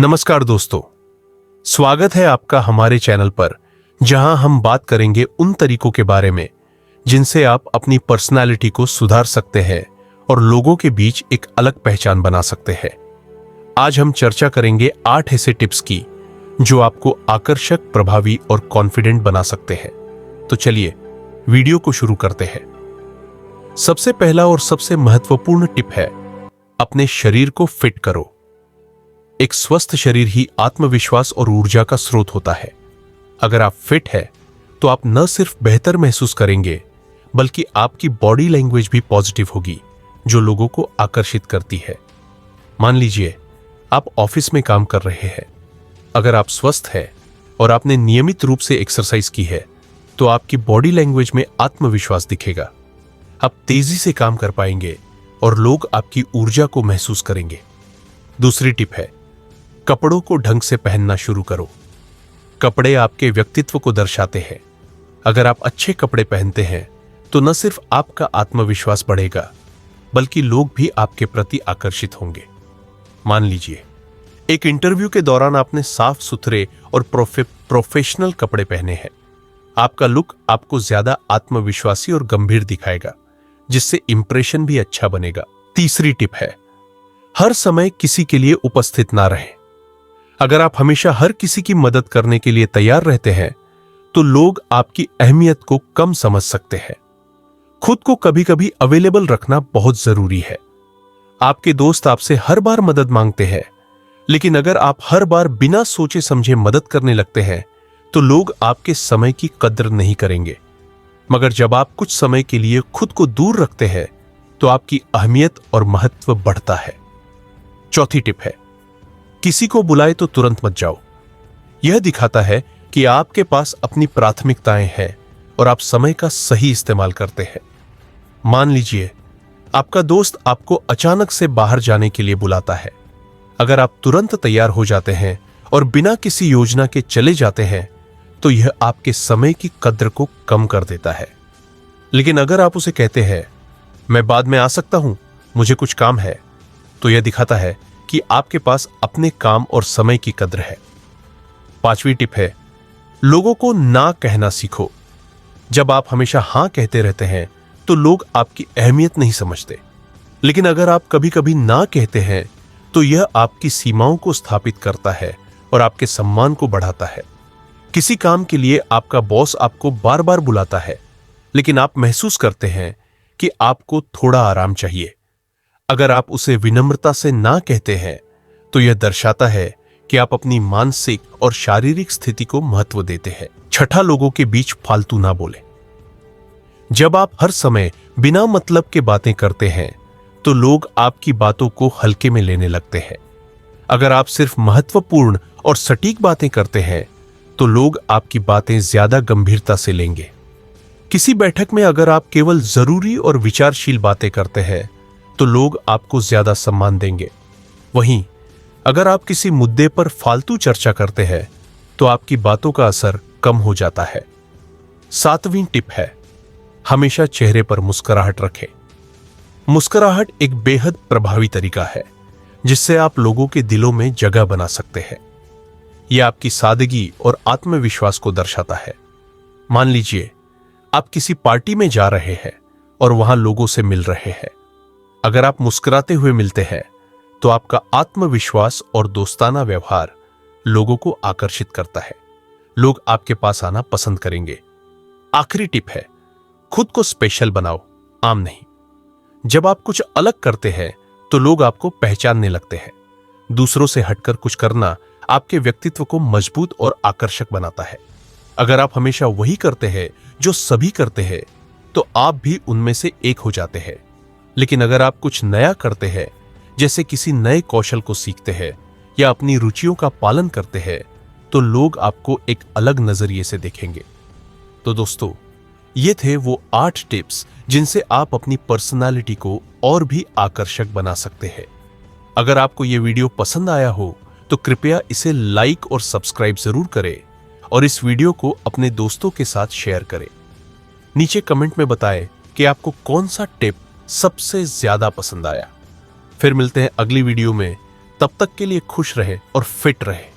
नमस्कार दोस्तों, स्वागत है आपका हमारे चैनल पर, जहां हम बात करेंगे उन तरीकों के बारे में जिनसे आप अपनी पर्सनालिटी को सुधार सकते हैं और लोगों के बीच एक अलग पहचान बना सकते हैं। आज हम चर्चा करेंगे 8 ऐसे टिप्स की जो आपको आकर्षक, प्रभावी और कॉन्फिडेंट बना सकते हैं। तो चलिए वीडियो को शुरू करते हैं। सबसे पहला और सबसे महत्वपूर्ण टिप है, अपने शरीर को फिट करो। एक स्वस्थ शरीर ही आत्मविश्वास और ऊर्जा का स्रोत होता है। अगर आप फिट हैं, तो आप न सिर्फ बेहतर महसूस करेंगे, बल्कि आपकी बॉडी लैंग्वेज भी पॉजिटिव होगी, जो लोगों को आकर्षित करती है। मान लीजिए आप ऑफिस में काम कर रहे हैं। अगर आप स्वस्थ हैं और आपने नियमित रूप से एक्सरसाइज की है, तो आपकी बॉडी लैंग्वेज में आत्मविश्वास दिखेगा। आप तेजी से काम कर पाएंगे और लोग आपकी ऊर्जा को महसूस करेंगे। दूसरी टिप है, कपड़ों को ढंग से पहनना शुरू करो। कपड़े आपके व्यक्तित्व को दर्शाते हैं। अगर आप अच्छे कपड़े पहनते हैं, तो न सिर्फ आपका आत्मविश्वास बढ़ेगा, बल्कि लोग भी आपके प्रति आकर्षित होंगे। मान लीजिए एक इंटरव्यू के दौरान आपने साफ सुथरे और प्रोफेशनल कपड़े पहने हैं। आपका लुक आपको ज्यादा आत्मविश्वासी और गंभीर दिखाएगा, जिससे इंप्रेशन भी अच्छा बनेगा। तीसरी टिप है, हर समय किसी के लिए उपस्थित ना रहें। अगर आप हमेशा हर किसी की मदद करने के लिए तैयार रहते हैं, तो लोग आपकी अहमियत को कम समझ सकते हैं। खुद को कभी कभी अवेलेबल रखना बहुत जरूरी है। आपके दोस्त आपसे हर बार मदद मांगते हैं, लेकिन अगर आप हर बार बिना सोचे समझे मदद करने लगते हैं, तो लोग आपके समय की कद्र नहीं करेंगे। मगर जब आप कुछ समय के लिए खुद को दूर रखते हैं, तो आपकी अहमियत और महत्व बढ़ता है। चौथी टिप है, किसी को बुलाए तो तुरंत मत जाओ। यह दिखाता है कि आपके पास अपनी प्राथमिकताएं हैं और आप समय का सही इस्तेमाल करते हैं। मान लीजिए आपका दोस्त आपको अचानक से बाहर जाने के लिए बुलाता है। अगर आप तुरंत तैयार हो जाते हैं और बिना किसी योजना के चले जाते हैं, तो यह आपके समय की कद्र को कम कर देता है। लेकिन अगर आप उसे कहते हैं, मैं बाद में आ सकता हूं, मुझे कुछ काम है, तो यह दिखाता है कि आपके पास अपने काम और समय की कद्र है। पांचवी टिप है, लोगों को ना कहना सीखो। जब आप हमेशा हां कहते रहते हैं, तो लोग आपकी अहमियत नहीं समझते। लेकिन अगर आप कभी कभी ना कहते हैं, तो यह आपकी सीमाओं को स्थापित करता है और आपके सम्मान को बढ़ाता है। किसी काम के लिए आपका बॉस आपको बार बार बुलाता है, लेकिन आप महसूस करते हैं कि आपको थोड़ा आराम चाहिए। अगर आप उसे विनम्रता से ना कहते हैं, तो यह दर्शाता है कि आप अपनी मानसिक और शारीरिक स्थिति को महत्व देते हैं। छठा, लोगों के बीच फालतू ना बोले। जब आप हर समय बिना मतलब के बातें करते हैं, तो लोग आपकी बातों को हल्के में लेने लगते हैं। अगर आप सिर्फ महत्वपूर्ण और सटीक बातें करते हैं, तो लोग आपकी बातें ज्यादा गंभीरता से लेंगे। किसी बैठक में अगर आप केवल जरूरी और विचारशील बातें करते हैं, तो लोग आपको ज्यादा सम्मान देंगे। वहीं अगर आप किसी मुद्दे पर फालतू चर्चा करते हैं, तो आपकी बातों का असर कम हो जाता है। सातवीं टिप है, हमेशा चेहरे पर मुस्कुराहट रखें। मुस्कुराहट एक बेहद प्रभावी तरीका है, जिससे आप लोगों के दिलों में जगह बना सकते हैं। यह आपकी सादगी और आत्मविश्वास को दर्शाता है। मान लीजिए आप किसी पार्टी में जा रहे हैं और वहां लोगों से मिल रहे हैं। अगर आप मुस्कुराते हुए मिलते हैं, तो आपका आत्मविश्वास और दोस्ताना व्यवहार लोगों को आकर्षित करता है। लोग आपके पास आना पसंद करेंगे। आखिरी टिप है, खुद को स्पेशल बनाओ, आम नहीं। जब आप कुछ अलग करते हैं, तो लोग आपको पहचानने लगते हैं। दूसरों से हटकर कुछ करना आपके व्यक्तित्व को मजबूत और आकर्षक बनाता है। अगर आप हमेशा वही करते हैं जो सभी करते हैं, तो आप भी उनमें से एक हो जाते हैं। लेकिन अगर आप कुछ नया करते हैं, जैसे किसी नए कौशल को सीखते हैं या अपनी रुचियों का पालन करते हैं, तो लोग आपको एक अलग नजरिए से देखेंगे। तो दोस्तों, ये थे वो 8 टिप्स जिनसे आप अपनी पर्सनालिटी को और भी आकर्षक बना सकते हैं। अगर आपको ये वीडियो पसंद आया हो, तो कृपया इसे लाइक और सब्सक्राइब जरूर करें और इस वीडियो को अपने दोस्तों के साथ शेयर करें। नीचे कमेंट में बताएं कि आपको कौन सा टिप सबसे ज्यादा पसंद आया। फिर मिलते हैं अगली वीडियो में। तब तक के लिए खुश रहे और फिट रहे।